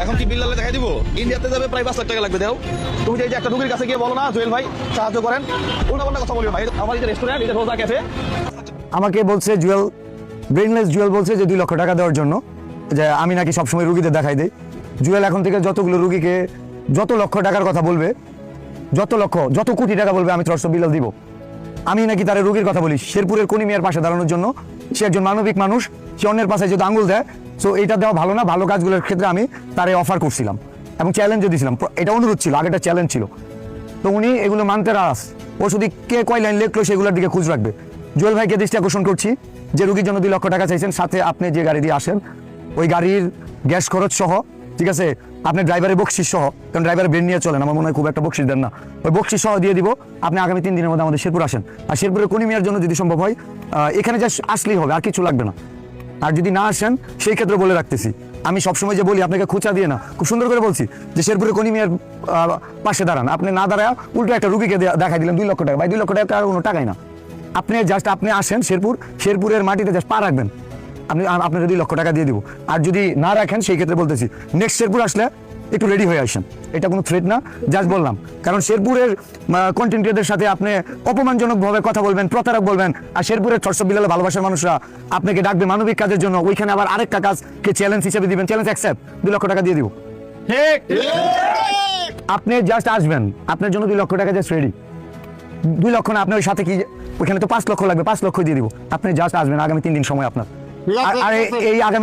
এখন কি বিল্লালে দেখাই দিব? ইন্ডিয়াতে যাবে প্রায় 5 লাখ টাকা লাগবে। দাও তুমি যে একটা রুগীর কাছে গিয়ে বলো না জুয়েল ভাই সাহায্য করেন, উল্টাপাল্টা কথা বলিও ভাই। আমার এই রেস্টুরেন্ট, এটা রোজা ক্যাফে। আমাকে বলছে জুয়েল, ব্রেনলেস জুয়েল বলছে যে 2 লক্ষ টাকা দেওয়ার জন্য, যে আমি নাকি সবসময় রুগীদের দেখাই দেই। জুয়েল এখন থেকে যতগুলো রুগীকে যত লক্ষ টাকার কথা বলবে, যত কোটি টাকা বলবে, আমি 300 বিল্লাল দিব। আমি নাকি তার রুগীর কথা বলি শেরপুরের কোনি মিয়ার পাশে দাঁড়ানোর জন্য। সে একজন মানবিক মানুষ, সে অন্যের পাশে যদি আঙুল দেয়, সো এটা দেওয়া ভালো না। ভালো কাজগুলোর ক্ষেত্রে আমি তারে অফার করছিলাম এবং চ্যালেঞ্জও দিয়েছিলাম। এটা অনুরোধ ছিল, আগেটা চ্যালেঞ্জ ছিল। তো উনি এগুলো মানতে রাস। ও শুধু কে কয় লাইন লিখলো সেগুলোর দিকে খোঁজ রাখবে। জুয়েল ভাইকে দৃষ্টি আকর্ষণ করছি যে রুগীর জন্য 2 লক্ষ টাকা চাইছেন, সাথে আপনি যে গাড়ি দিয়ে আসেন ওই গাড়ির গ্যাস খরচ সহ, ঠিক আছে, আপনি ড্রাইভারের বকশিস সহ, কারণ ড্রাইভারের ব্রেন নিয়ে চলেন, আমার মনে হয় খুব একটা বকশিস দেন না, ওই বকশিস সহ দিয়ে দিব। আপনি আগামী 3 দিনের মধ্যে আমাদের শেরপুর আসেন। আর শেরপুরের কোনি মিয়ার জন্য যদি সম্ভব হয় এখানে যা আসলেই হবে, আর কিছু লাগবে না। আর যদি না আসেন সেই ক্ষেত্রে বলে রাখতেছি, আমি সবসময় যে বলি আপনাকে খুঁচা দিয়ে না, খুব সুন্দর করে বলছি যে শেরপুরের কোনি মিয়ার পাশে দাঁড়ান। আপনি না দাঁড়ায় উল্টো একটা রুগীকে দেখাই দিলেন 2 লক্ষ টাকা। ভাই 2 লক্ষ টাকা আর কোনো টাকাই না। আপনি জাস্ট আপনি আসেন শেরপুরের মাটিতে জাস্ট পা রাখবেন, আপনাকে 2 লক্ষ টাকা দিয়ে দিব। আর যদি না রাখেন সেই ক্ষেত্রে বলতেছি নেক্সট শেরপুর আসলে একটু রেডি হয়ে আসেন। এটা কোনো থ্রেট না, জাস্ট বললাম। কারণ শেরপুরের কন্টেন্ট ক্রিয়েটরদের সাথে আপনি অপমানজনকভাবে কথা বলবেন, প্রতারক বলবেন, আর শেরপুরের 300 বিল্লালে ভালোবাসার মানুষরা আপনাকে ডাকবে মানবিক কাজের জন্য, ওইখানে আবার আরেকটা কাজকে চ্যালেঞ্জ হিসেবে দিবেন। চ্যালেঞ্জ অ্যাকসেপ্ট, 2 লক্ষ টাকা দিয়ে দিব। ঠিক আপনি জাস্ট আসবেন, আপনার জন্য 2 লক্ষ টাকা জাস্ট রেডি। 2 লক্ষ না, আপনি ওই সাথে কি ওইখানে তো 5 লক্ষ লাগবে, 5 লক্ষ দিয়ে দিব। আপনি জাস্ট আসবেন, আগামী 3 দিন সময় আপনার। আর এই আগামী